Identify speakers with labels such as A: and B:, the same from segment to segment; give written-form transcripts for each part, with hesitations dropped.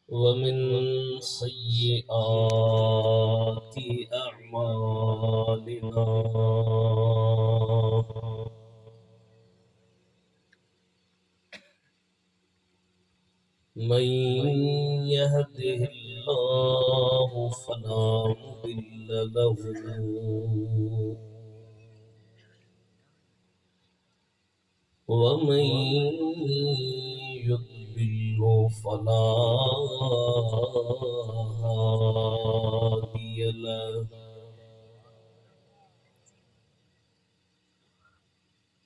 A: ومن سيئات أعمالنا من يهده الله فلا مضل له ومن يضلل فلا هادي له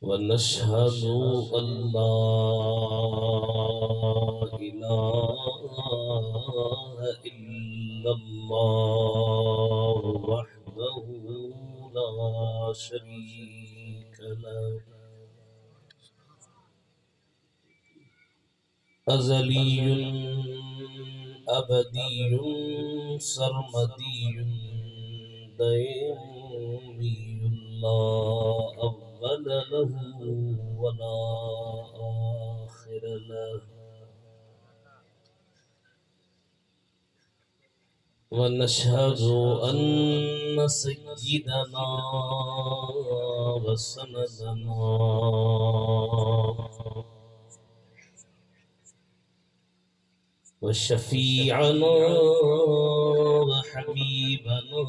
A: ونشهد أن لا إله إلا الله وحده لا شريك له أزلي أبدي سرمدي ديمي لا أول له ولا آخر له ونشهد أن سيدنا وسندنا وشفيعنا وحبيبنا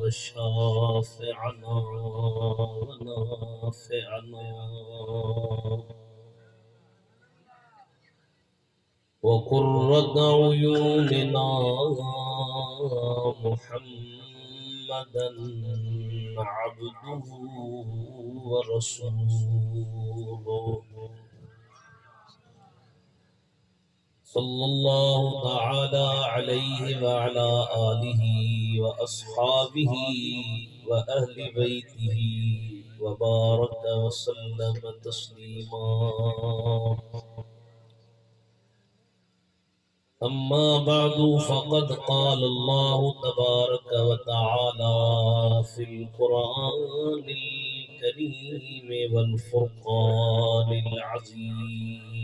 A: وشافعنا ونافعنا وقرة عيوننا محمدا عبده ورسوله صلى الله تعالى عليه وعلى آله وأصحابه وأهل بيته وبارك وسلم تسليما أما بعد فقد قال الله تبارك وتعالى في القرآن الكريم والفرقان العظيم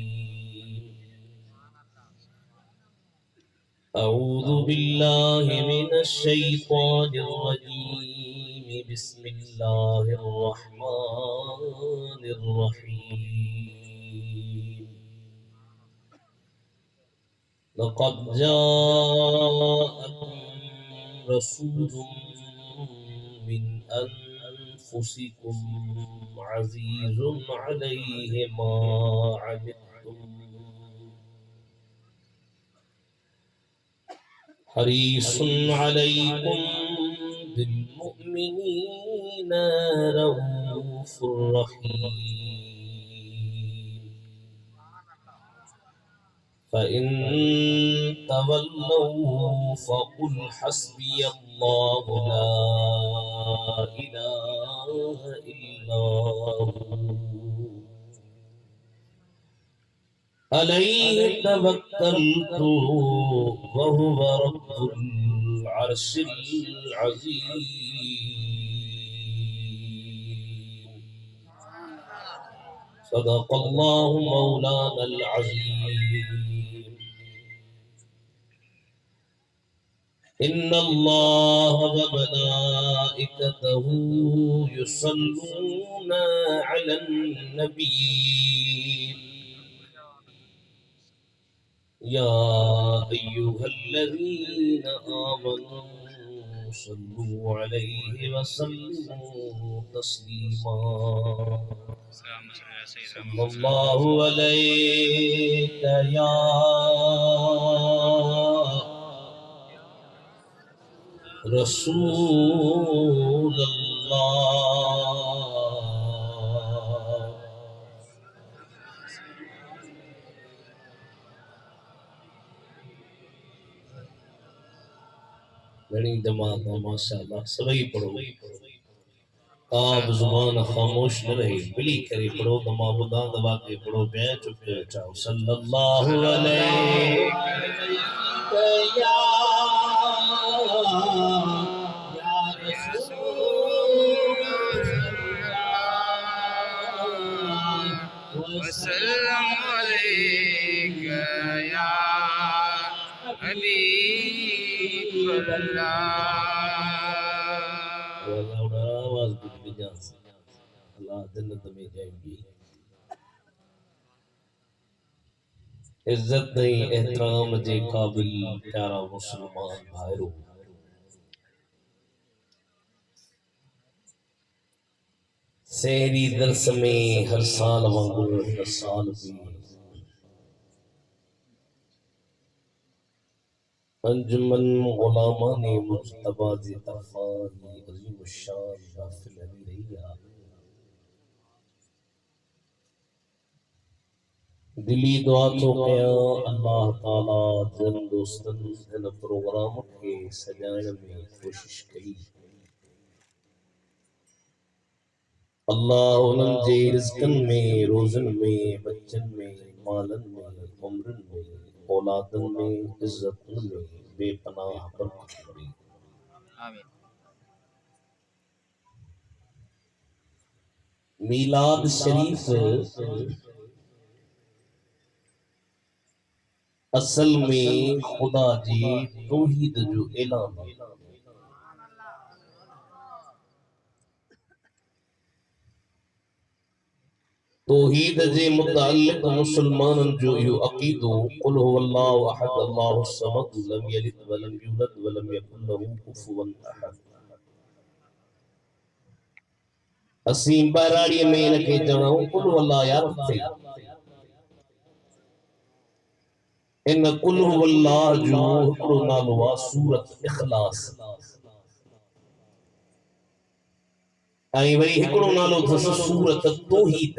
A: أعوذ بالله من الشيطان الرجيم بسم الله الرحمن الرحيم لقد جاءكم رسول من أنفسكم عزيز عليه ما عنتم حريص عليكم بالمؤمنين رؤوف رحيم فإن تولوا فقل حسبي الله لا إله إلا هو عليه توكلت وهو رب العرش العظيم صدق الله مولانا العظيم إن الله وملائكته يصلون على النبي يا أيها الذين آمنوا صلوا عليه وسلموا تسليما صلى الله عليك يا رسول الله घनी जमात माशाअल्लाह सभी पढ़ो आप जुबान खामोश न रहे बिली करे पढ़ो दमा बुदा दबा के पढ़ो बै चुप के चाओ सल्लल्लाहु अलैहि या रसूल
B: वसल्लम अलैका या हबीबल्लाह।
A: वल्लाह उड़ा आवाज की जान से अल्लाह जन्नत में जाएंगी। इज्जत नहीं एहतराम जे काबिल प्यारा मुसलमान भाईरो, सहरी दरस में हर साल वांगुर हर साल भी अंजुमन गुलामाने मुज्तबा ज़े तफ़ारी अज़ीम शान गाफिल अली रहिया। दिली दुआ तो कया अल्लाह ताला जन दोस्तन इन प्रोग्राम के सजाने में कोशिश कई। अल्लाह उन्हनि जे रिज़्क़न में, रोज़न में, बच्चन में, मालन में, उम्रन में, औलादन में, इज्जतन में बेपनाह बरकत दे।
B: आमीन।
A: मीलाद शरीफ असल में खुदा जी तौहीद जो ऐलान है। तौहीद जे मुतअल्लिक़ मुसलमानन जो यो अक़ीदो कुल हुवल्लाहु अहद अल्लाहु समद लम यलिद व लम यूलद व लम यकुल लहू कुफुवन अहद। असीं बहराड़ी में इनके चवणो कुल हुवल्लाह याद थे। इन कुल हुवल्लाह जो हिकिड़ो नालो आहे सूरत इख़लास, ऐं वरी हिकिड़ो नालो अथसि सूरत तौहीद।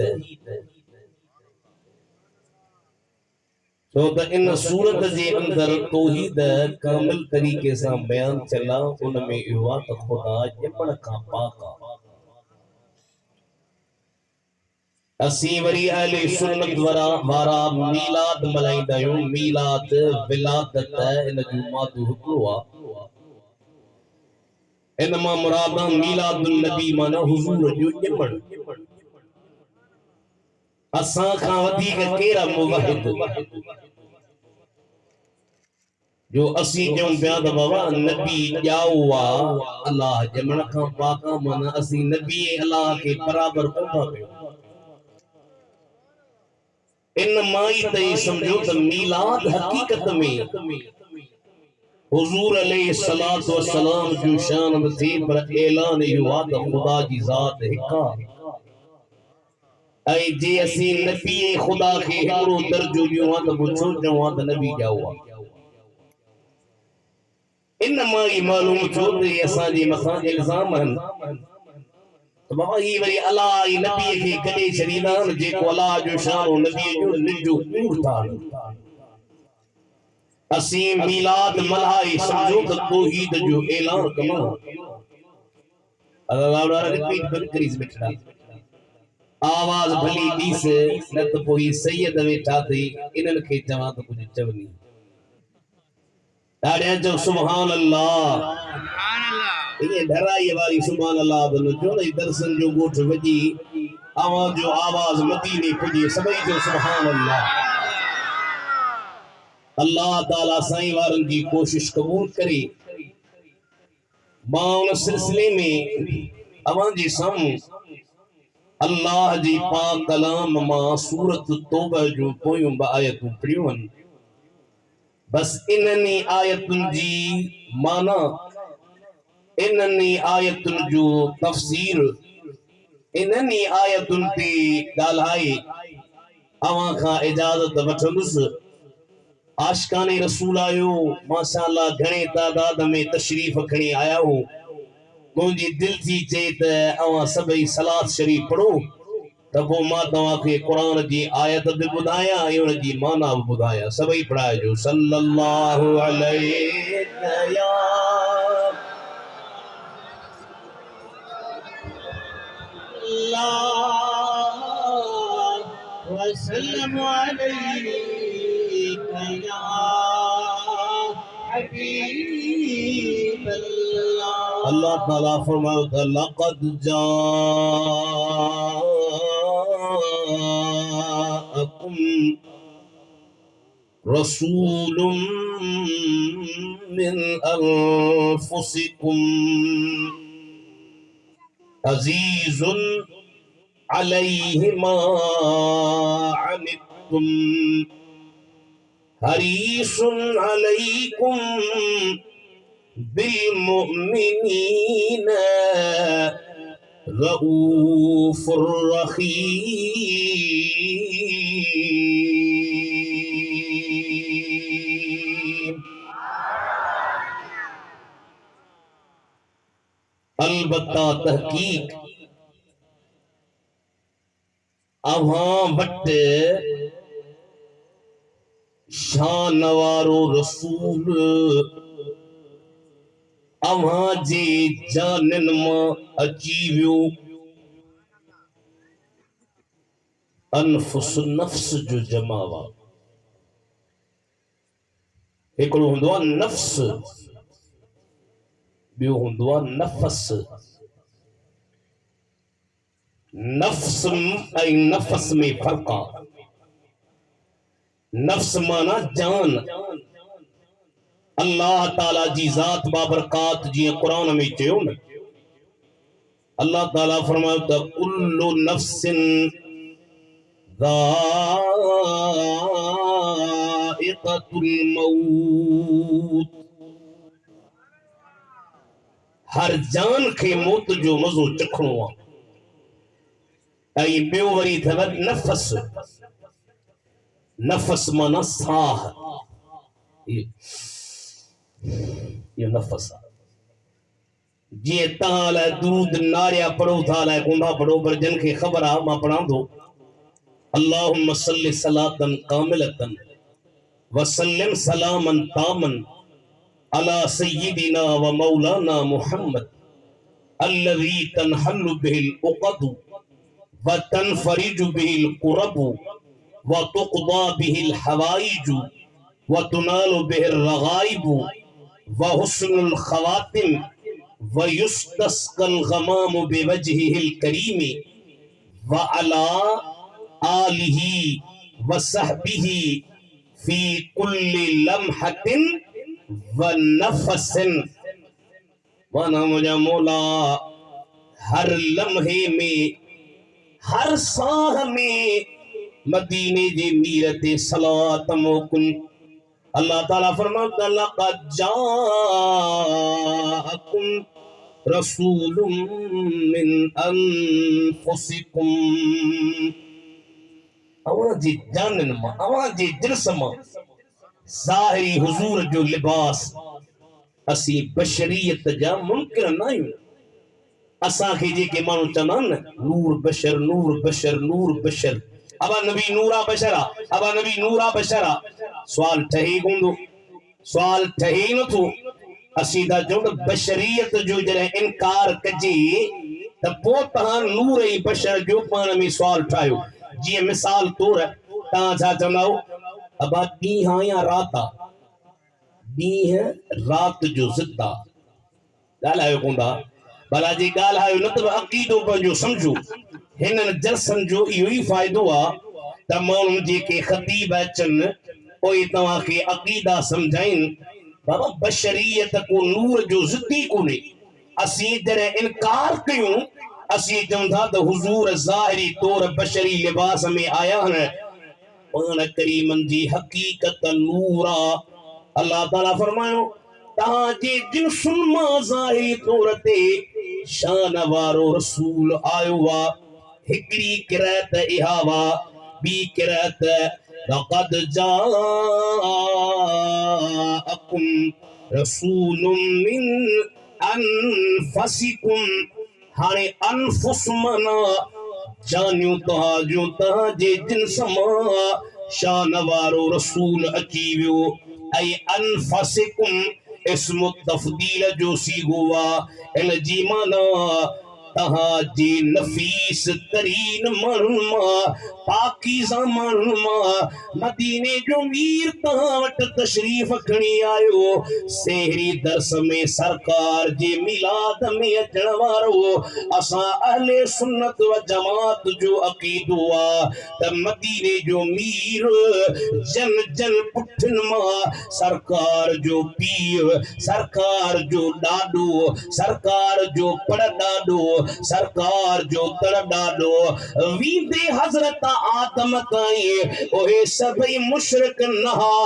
A: छो त इन सूरत जे अंदर तौहीद कामिल तरीक़े सां बयान थियल आहे। उन में इहो आहे त ख़ुदा ॼमण खां पाक आहे। असीं वरी अहले सुन्नत वारा मीलाद मल्हाईंदा आहियूं। मीलाद विलादत इन जो मादो हिकिड़ो आहे। इन मां मुराद मीलादुन नबी माना हुज़ूर जो ॼमण। असां खां वधीक केरा मुवहिद जो असीं चऊं पिया त बाबा नबी ॼाओ आहे अलाह ॼमण खां पाक आहे, माना असीं नबी ऐं अलाह खे बराबर कोन था कयूं। इन मां ई त समझो त मीलाद हकीकत में हुजूर अलैहिस्सलातु वस्सलाम जो शान नथी, पर ऐलान इहो आहे त ख़ुदा जी ज़ात हिक आहे। ऐं जे असीं नबी ऐं ख़ुदा खे हिकिड़ो दर्जो ॾियूं हा त पोइ छो चऊं हा त नबी ॼाओ आहे। इन मां ई मालूम थियो त इहे असांजे मथां इल्ज़ाम आहिनि त बाबा ही वरी अलाह ऐं नबीअ खे कॾे छॾींदा आहिनि। जेको अलाह जो शान हो नबीअ जो निजो कूड़ था आणनि। असीं मीलाद मल्हाए समझो त तौहीद जो ऐलान कयूं। अल्लाह रिपीट करीस बेटा आवाज भली ॾीस न त पोइ सैयद वेठा थी इन्हनि खे चवां त कुझु चवनी। ॾाढा चओ सुभान अल्लाह, इहे डराई वारी सुभान अल्लाह बि न चओ न। दर्शन जो ॻोठ वॼी आवाज जो आवाज़ मदीने पुॼे सभई चओ सुभान अल्लाह। अल्लाह ताला साईं वारनि जी कोशिश क़बूल करे। मां उन सिलसिले में अवां जे साम्हूं अल्लाह जी पाक कलाम मां सूरत तौबा जो पोयूं ब आयतूं पढ़ियूं आहिनि। बस इन्हनि आयतुनि जी माना, इन्हनि आयतुनि जो तफ़सीर, इन्हनि आयतुनि ते ॻाल्हाए अवां खां इजाज़त वठंदुसि। आशिकाने रसूल आयो माशाअल्लाह घणे तादाद में तशरीफ़ खणी आया हो। मुझी दिल थी चे त अवां सभई सलात शरीफ पढ़ो त पोइ मां तव्हांखे क़ुरान जी आयत बि ॿुधायां ऐं उन जी माना बि ॿुधायां। सभई पढ़ाइजो सल्लल्लाहु अलैहि वसल्लम अलैका या हबीबल्लाह। अल्लाह ताला फरमायो त लक़द जाअकुम رسول من أنفسكم عزيز عليه ما عنتم حريص عليكم بالمؤمنين رؤوف رحيم. अलबत्ता तहकीक अवां वट शान वारो रसूल अवां जे जानन मां अची वियो। अनफुस नफ्स जो जमावा हिकिड़ो हुंदो आहे नफ्स, ॿियो हुंदो आहे नफ़स। नफ्स ऐं नफ़स में फ़र्क़ आहे। नफ्स माना जान। अल्लाह ताला जी ज़ात बाबरकात जीअं क़ुरान में चयो न, अल्लाह ताला फरमायो त कुल्लु नफ्सिन ज़ाइक़तुल मौत। हर जान खे मौत जो मज़ो चखणो आहे। ऐं ॿियो वरी अथव नफ़स। नफ़स माना साह, इहो नफ़स आहे। जीअं तव्हां लाइ दुरूद नारिया पढ़ो था, लाइ कोन्हा पढ़ो, पर जिन खे ख़बर आहे मां पढ़ां थो। अल्लाहुम्म सल्लि सलातन कामिलतन वसल्लिम सलामन तामन अला सय्यिदिना व मौलाना मुहम्मद अल्लज़ी तनहल्लु बिहिल उक़दु व तनफरिजु बिहिल कुरबु व तुक़दा बिहिल हवाइजु व तुनालु बिहिर रग़ाइबु व हुस्नुल ख़वातिम व युस्तस्क़ल ग़मामु बिवजहिल करीम व अला आलिही व सहबिही फी कुल्लि लम्हतिन व नफ़सिन। माना मुझा मौला हर लम्हे में, हर साह में मदीने जे मीर ते सलात मोकिल। अल्लाह ताला फरमाता लक़द जाअकुम रसूलुम मिन अनफुसिकुम। अवां जी जानन मां, अवां जी जिन्स मां ज़ाहिरी हुजूर जो लिबास। असी बशरियत जा मुनकिर न आहियूं। असांखे जेके माण्हू चवंदा आहिनि न नूर बशर नूर बशर नूर बशर, अबा नबी नूरा बशरा, अबा नबी नूरा बशरा, सुवाल ठहे कोंदो, सुवाल ठहे नथो। असीं था चऊं त बशरियत जो जॾहिं इनकार कजे त पोइ तव्हां नूर ऐं बशर जो पाण में सुवाल ठाहियो। जीअं मिसाल तौर तव्हां छा चवंदा अबा ॾींहुं आहे या राति आहे? ॾींहुं राति जो ज़िद आहे, ॻाल्हायो कोन्हा। भला जी ॻाल्हायो न त अक़ीदो पंहिंजो सम्झो। हिननि जलसनि जो इहो ई फ़ाइदो आहे त माण्हू जेके ख़तीब अचनि पोइ तव्हांखे अक़ीदा सम्झाइनि। बाबा बशरियत को नूर जो ज़िद्दी कोन्हे। असीं जॾहिं इनकार कयूं, असीं चऊं था त हुज़ूर ज़ाहिरी तौर बशरी लिबास में आया आहिनि, पाण करीमन जी हक़ीक़त नूर आहे। अल्लाह ताला फरमायो तव्हांजे जिन्सुनि मां ज़ाहिरी तौर ते शान वारो रसूल आयो आहे। हिकिड़ी किरात इहा वा, ॿी किरात लक़द जाअकुम रसूलुम मिन अनफुसिकुम। हाणे अनफुस माना जानियूं तव्हांजूं, तव्हांजे जिन्स मां शान वारो रसूल अची वियो। ऐं अनफुसिकुम इस्मु तफ़दील जो सीगो आहे। इन जी माना तहां जी नफीस तरीन मानुमा पाकीज़ा मानुमा मदीने जो मीर तहां वट तशरीफ खणी आयो सेहरी दरस में सरकार जी मिलाद में अचण वारो असां अहले सुन्नत व जमात जो अकीदो आ त मदीने जो मीर जन जन पुठन मां सरकार जो पीर सरकार जो डाडो सरकार जो पड़ डाडो सरकार जो तड़ डाडो वींदे हजरत आदम ताईं ओहे सभई मुशरिक नहा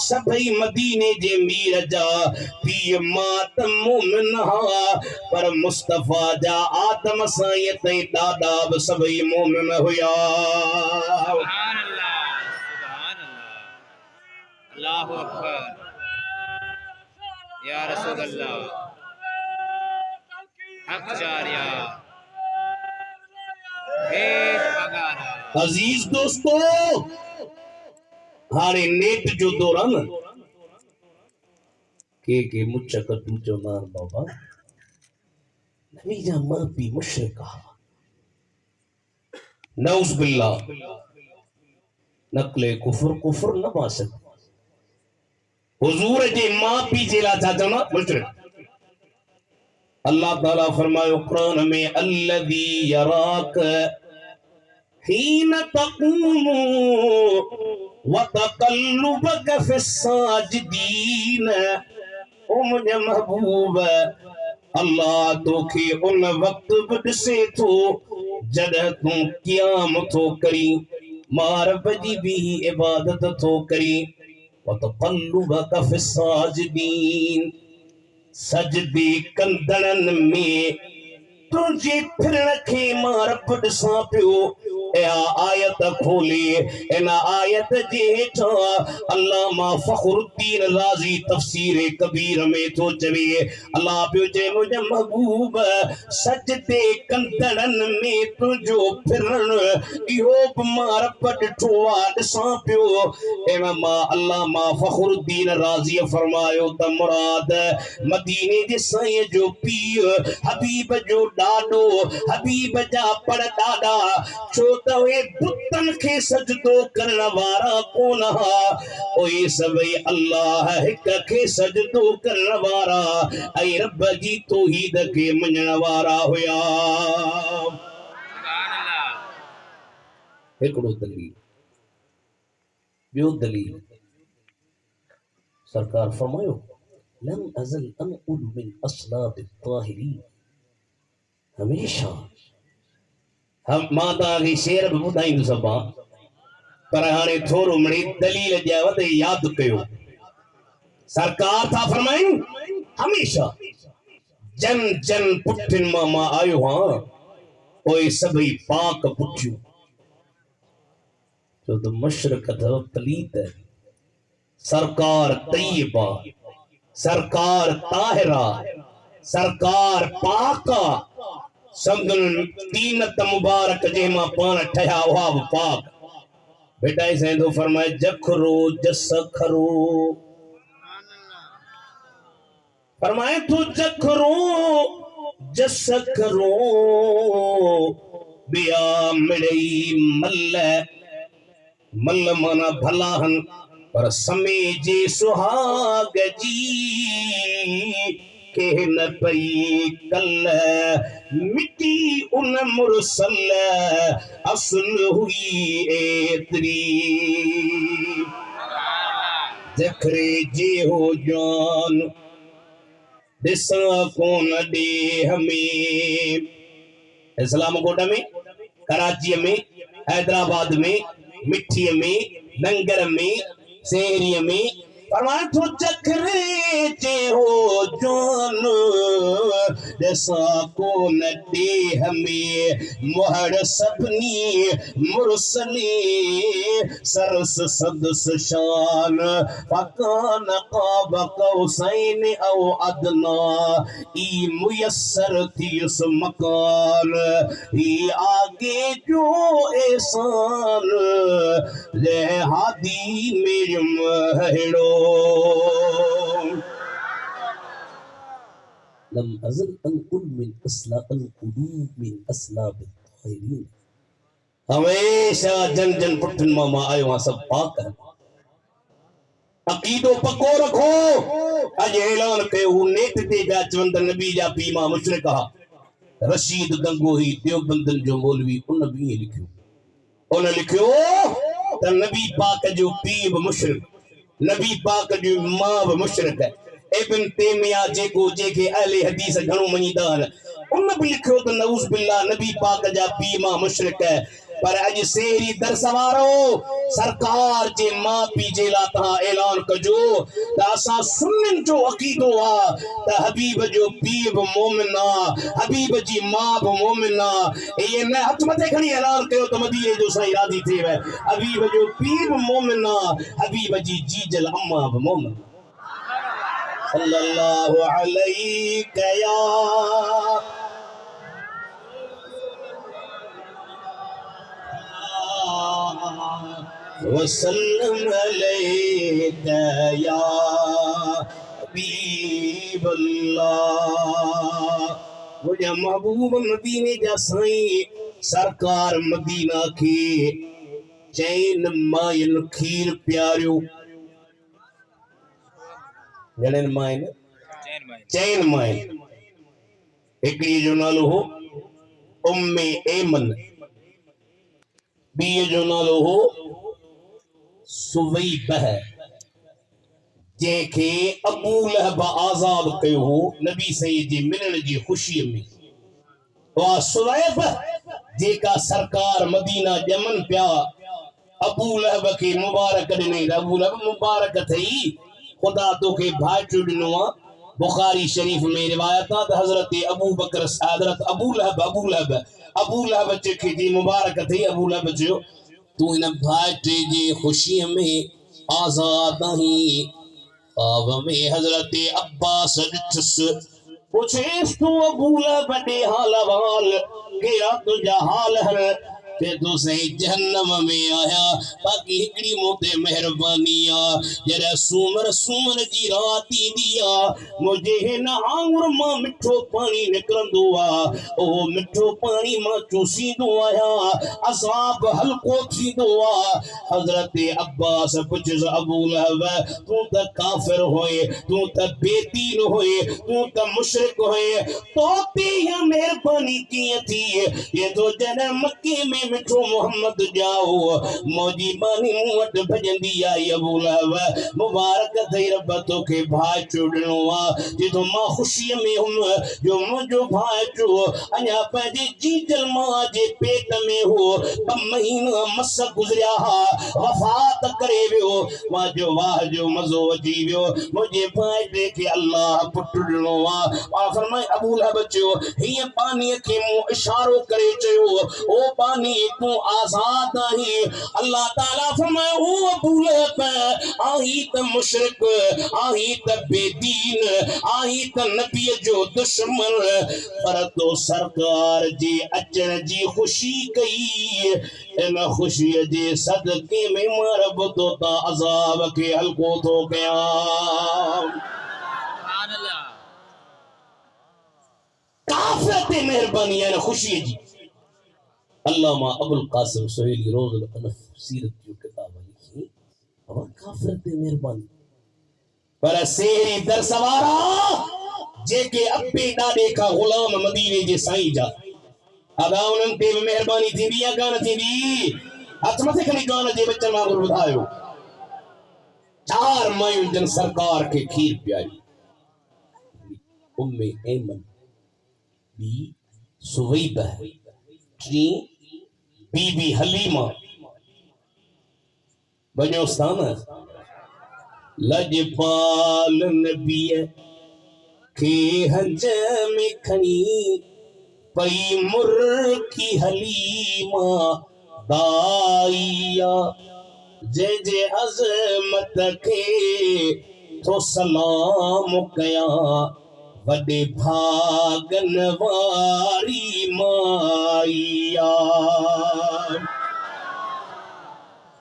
A: सभई मदीने जे मीर जा पी मात मोमिन हा पर मुस्तफा जा आदम साईं ताईं डाडा बि सभई मोमिन हुया
B: सुभान अल्लाह अल्लाहु अकबर या रसूल अल्लाह हक जारिया भेद पगारा
A: अजीज दोस्तों हाणे नेट जो दौर आहे न के मुच कटू चवंदा आहिनि बाबा नबी जा माउ पीउ मुशरिक हुआ नऊज़ बिल्लाह नकले कुफर कुफर न बासक हुजूर जे माउ पीउ जे लाइ छा चवंदा मुशरिक अल्लाह ताला फरमायो कुरान में अल्लज़ी यराक हीन तक़ूमु व तक़ल्लुबक फ़िस्साजिदीन ओ मुझे महबूब अल्लाह तोखे उन वक्त भी ॾिसे थो जॾहिं तूं क़याम थो करी मारब जी भी इबादत थो करी व तक़ल्लुबक फ़िस्साजिदीन सजदे कंदड़नि में तुझे फिरण खे मां रब ॾिसां पियो या आयत खोले इन आयत जे हेठां अल्लामा फ़खरुद्दीन राज़ी तफ़सीर कबीर में तो चवे अल्लाह पियो चए मुंहिंजा महबूब सजदे कंदड़नि में तुंहिंजो फिरण इहो बि मां रब ॾिठो आहे ॾिसां पियो इन मां अल्लामा फ़खरुद्दीन राज़ी फरमायो त मुराद मदीने जे साईं जो पीउ हबीब जो ॾाॾो हबीब जा पर ॾाॾा छो त उहे बुतनि खे सजदो करण वारा कोन हुआ उहे सभई अल्लाह हिक खे सजदो करण वारा ऐं रब जी तौहीद खे मञण वारा हुया
B: सुभान अल्लाह
A: हिकिड़ो दलील ॿियो दलील सरकार फरमायो लम अज़ल अनक़ुल मिन असलाब الطاهرين हमेशा हम मां तव्हांखे शेर बि ॿुधाईंदुसि पर हाणे थोरो मिड़ी दलील ॾियांव त यादि कयो सरकार था फरमाइनि हमेशा जन जन पुठिन मां आयो हां ओए सभई पाक पुठियूं छो त मशरक अथव पलीत सरकार तय्यबा सरकार ताहिरा सरकार पाका संदन तीनत मुबारक जे मां पान ठया हुआ बि पाक बेटा साईं तो फरमाए जखरो जस खरो फरमाए तू जखरो जस खरो बिया मिड़ई मल्ल मल्ल माना भलाहन पर समय जे सुहाग जी के न पई कल मिट्टी उन मुरसल असल हुई एतरी जखरे जे हो जान दिसा कोन दे हमें इस्लामकोट में कराची में हैदराबाद में मिठी में लंगर में शहरी में फरमाया तो जखरे जे हो जान दिसा कोन दे हमें मोहर सभनी मुरसली सरस सदस शान फकान क़ाब क़ौसैन औ अदना ई मुयस्सर थी उस मकान ई आगे जो एहसान ले हादी मेरे महड़ो लम अज़ल अनकुल मिन असला अनकुलूब मिन असलाब ताहिरीन। हमेशा जन जन पुठन मां आयो आ सब पाक है। अकीदो पको रखो। अज ऐलान कयो नेट ते जा चवंद नबी जा पी मां मुशरिक हा। रशीद गंगोही देवबंदन जो मौलवी उन भी लिखियो। उन लिखियो त नबी पाक जो पी भी मुशरिक, नबी पाक जो मां भी मुशरिक है। इब्न तैमिया जेको जेके अहले हदीस घणो मञीदा आहिनि उन भी लिखियो त नऊज़ बिल्लाह नबी पाक जा पी मां मुशरिक है। पर अज सेहरी दर सवारो सरकार जे मां पी जे ला तहां ऐलान कजो त असां सुन्निन जो अकीदो आ त हबीब जो पी भी मोमिन आ, हबीब जी मां भी मोमिन आ। ये न हथ मथे खणी ऐलान कयो त मदीने जो साईं राज़ी थी वे। हबीब जो पी भी मोमिन आ, हबीब जी जीजल अम्मा भी मोमिन। सल्लल्लाहु अलैहि या वसल्लम अलैका या हबीबल्लाह। मुझा महबूब मदीने जा साईं सरकार मदीना के चैन मायन खीर प्यारियो जणन मायन चैन मायन। हिकड़ी जो नालो हो उम्मे ऐमन, बीए जो नालो हो सुवैबह, जेके अबू लहब आजाद कयो हो नबी सईद जी मिलण जी खुशी में। वा सुवैब जेका सरकार मदीना जमन पिया अबू लहब के मुबारक ॾिनई। अबू लहब मुबारक थई खुदा तोखे भाइचो ॾिनो आ। बुखारी शरीफ में रिवायत आ त हजरत अबू बकर हजरत अबू लहब जेके जी मुबारक थई। अबू लहब जो तू इन भाइटे जी खुशी में आजाद नहीं। ख्वाब में हजरत अब्बास ॾिठस पुछेस तू अबू लहब ॾे हाल अहवाल केड़ा तुझा हाल है ते तू सही जहन्नम में आया। बाकी हिकड़ी मोते मेहरबानी आ जरे सूमर जी रात ईंदी आ मुझे हिन आंगुर मां मिठो पानी निकरंदो आ। ओ मिठो पानी मां चूसींदो आया असाब हल्को थींदो आ। हजरत अब्बास पुछस अबू लहब तू त काफिर होए, तू त बेदीन होए, तू त मुशरिक होए, तो ते यह मेहरबानी किए थी ये तो जन मक्के में मिठो मोहम्मद जाओ मौजी बानी मुवट भजंदी आई। अबू लहब मुबारक थई रब तोखे भाइचो ॾिनो आ जो मां खुशी में हुम जो मुंहिंजो भाइचो अञा पंहिंजे जीजल मां जे पेट में हो 2 महीना मस गुज़रिया हा वफ़ात करे वियो। मां जो वाह जो मज़ो अची वियो मुंहिंजे भाइटे खे अल्लाह पुट ॾिनो आ। पाण फरमाए अबू लहब चयो हीअ पानीअ खे मूं इशारो करे चयो ओ पानी तू आजाद आही। अल्लाह ताला फरमाए ओ अबू लहब आही त मुशरिक, आही त बेदीन, आही त नबी जो दुश्मन, पर तो सरकार जी अचण जी खुशी कई। इन खुशी जे सदके में मां रब तो ता अज़ाब के हल्को थो कयां। काफ़िर ते मेहरबानी है खुशी जी। अल्लामा अबुल कासिम सुहेली रोज़ुल अनफ सीरत जो किताब लिखी अब काफ़िर ते मेहरबानी। पर सेहरी दर सवारा जेके अब्बे ॾाॾे का गुलाम मदीने जे साईं जा अदा उन्हनि ते मेहरबानी थींदी या कान थींदी। हथ मथे खणी कान जे बचन वांगुरु ॿुधायो। 4 मायूं जन सरकार के खीर पियारी। उम्मे ऐमन, बी सुवैबह, टी बीबी हलीमा। बनो स्थान लजपाल नबी के हंज में खणी पई मुर्की हलीमा दाइया जे जे अजमत के तो सलाम कया वडे भागन वारी माइया।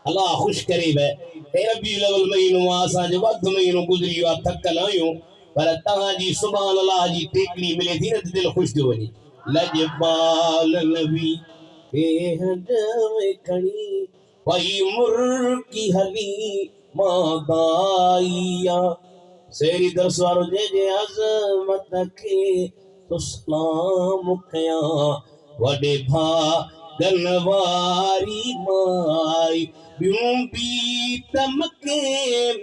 A: अल्लाह खुश करे वे ए रबी लवल महीनो असां जो वक्त महीनो गुजरी आ थकल आयूं पर तव्हांजी सुभान अल्लाह जी टेकड़ी मिले थी न त दिल ख़ुशि थी वञे लजपाल नबी के हंड में खणी वई मुर्की हली मादाइया सेरी दरस वारो जे अज़मत के तो सलाम कया वडे भागन वारी माई ॿियूं बि तमके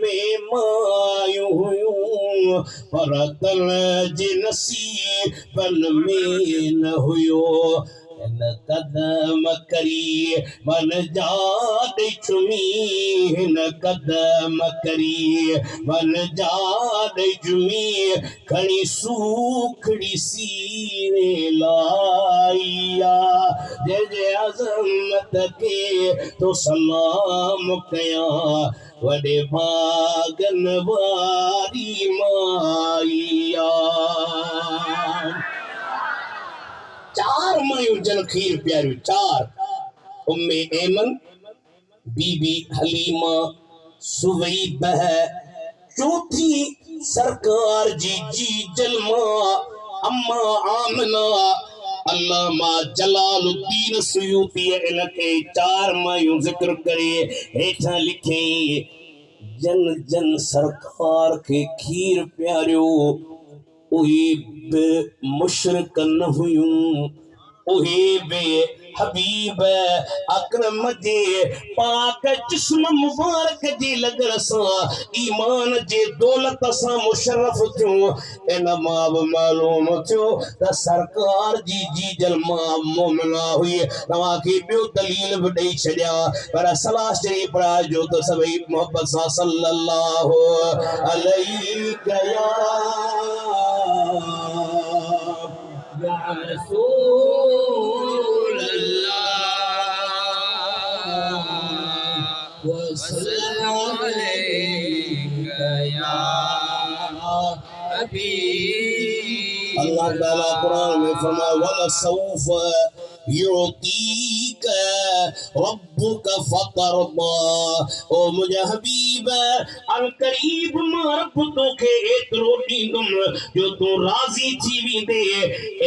A: में मायूं हुयूं पर तन जे नसीबन में न हुयो न कदम करी मन जाॾे चुमी न कदम करी मन जाॾे चुमी खणी सूखड़ी सीने लाइया जे अज़मत के तो सलाम कया वॾे भागन वारी माइया चार मायूं जन खीर प्यारियूं चार उम्मे ऐमन बीबी हलीमा सुवैबह चौथी सरकार जी जलमा अम्मा आमना अल्लामा जलालुद्दीन सुयूती इनके चार मायूं जिक्र करे हेठा लिखे जन जन सरकार के खीर प्यारियो उहे बे मुशरिक न हुयूं उहे बे हबीब अकरम जे पाक जिस्म मुबारक जे लगल सां ईमान जे दौलत सां मुशर्रफ थियूं इन मां बि मालूम थियो त सरकार जी जलमा मोमिना हुई तव्हांखे ॿियो दलील बि ॾेई छॾिया पर सलाह शरीफ़ पढ़ाइजो त सभई मोहब्बत सां सल्लल्लाहु अलैहि या रसूल अल्लाह वसल्लम अलैका या हबीब अल्लाह ताला कुरान में फरमाया वला सौफ युतीक रब्बुक फतरदा ओ मुझे हबीब अल करीब मां रब तोखे एतिरो ॾींदुम जो तूं राज़ी थी वेंदे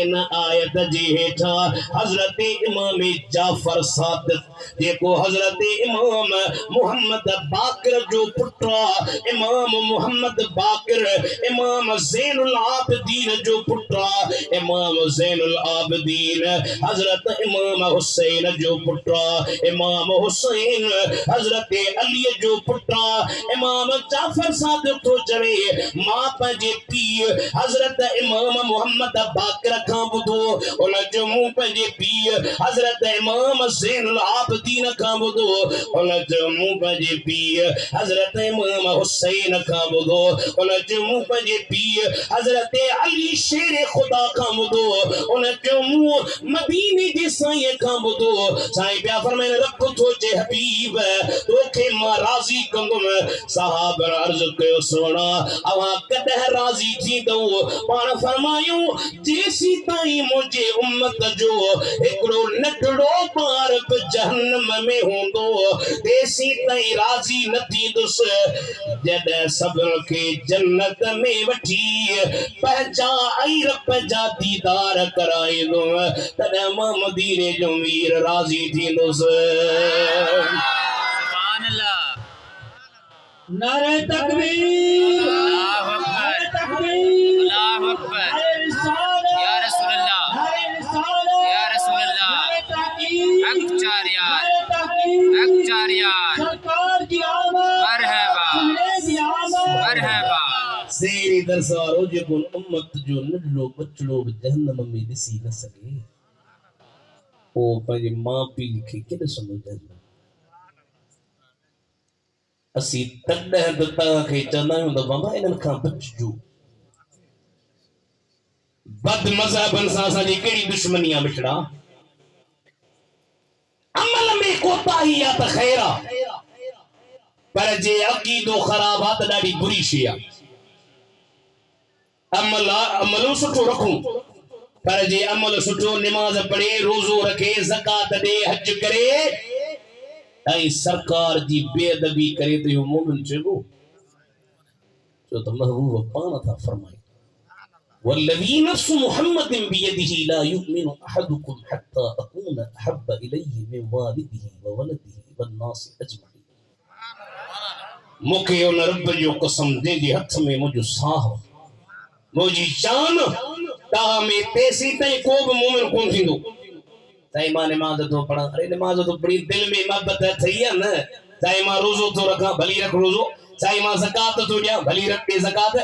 A: इन आयत जे हेठा हज़रत इमाम जाफर सादिक जेको हज़रत इमाम मोहम्मद बाक़िर जो पुटु आहे इमाम मोहम्मद बाक़िर इमाम ज़ैनुल आबिदीन जो पुटु आहे इमाम ज़ैनुल आबिदीन हज़रत इमाम हुसैन जो पुटु आहे इमाम हुसैन हज़रत अली जो पुटु आहे इमाम जाफर सादिक थो चवे मां पंहिंजे पीउ हज़रत इमाम मोहम्मद बाक़िर खां ॿुधो उन जो मूं पंहिंजे पीउ हज़रत इमाम ज़ैनुल आबिदीन खां ॿुधो उन जो मूं पंहिंजे पीउ हज़रत इमाम हुसैन खां ॿुधो उन जो मूं पंहिंजे पीउ हज़रत अली शेर ख़ुदा खां ॿुधो उन जो मूं मदीने जे साईं खां ॿुधो साईं पिया फरमाइनि रब थो चए हबीब तोखे मां राज़ी कंदुमि सहाबा अर्ज़ कयो सोना अवां कॾहिं राज़ी थींदव पाण फरमायूं जेसी ताईं मुंहिंजे उम्मत जो हिकिड़ो नंढड़ो ॿार बि जहन्नम में हूंदो तेसी ताईं राज़ी न थींदुसि जॾहिं सभिनि खे जन्नत में वठी पंहिंजा ऐं रब जा दीदार कराईंदुमि तॾहिं मां मदीने जो वीर राज़ी थींदुसि
B: सुभान अल्लाह
C: नारे तकबीर
B: अल्लाहु अकबर
C: नारे तकबीर
B: अल्लाहु अकबर
C: नारे रिसालत
B: या रसूल अल्लाह
C: नारे रिसालत
B: या रसूल अल्लाह
C: नारे तहकीक
B: हक चार यार
C: नारे तहकीक
B: हक चार यार
C: सरकार की आमद
B: मरहबा
C: सुनने की आमद
B: मरहबा
A: सेरी दरस वारो जेको उम्मत जो नंढड़ो बचड़ो बि जहन्नम में ॾिसी न सघे ओ पंहिंजे माउ पीउ खे केॾो सम्झंदो असीं तॾहिं बि तव्हांखे चवंदा आहियूं त बाबा इन्हनि खां बचिजो बद मज़हबनि सां असांजी कहिड़ी दुश्मनी आहे मिठड़ा अमल में कोताही आहे त ख़ैर आहे पर जे अक़ीदो ख़राब आहे त ॾाढी बुरी शइ आहे अमलो सुठो रखूं पर जे अमल सुठो निमाज़ पढ़े रोज़ो रखे ज़कात ॾे हज करे ऐं सरकार जी बेअदबी करे त इहो मोमिन चइबो तो महबूब पान था फरमाए वल्लज़ी नफ्सु मुहम्मदिन बियदिही ला युमिनु अहदुकुम हत्ता अकून अहब्ब इलैहि मिन वालिदिही व वलदिही वन नासि अजमईन मुखे उन रब जो कसम दे दी हथ में मुझो साह मुझी जान ता में तेसी तई को भी मोमिन कोन थींदो ताई मां नमाज तो पढ़ा अरे नमाज तो बड़ी दिल में मोहब्बत थई है न ताई मां रोजो तो रखा भली रख रोजो ताई मां ज़कात तो दिया भली रख दे ज़कात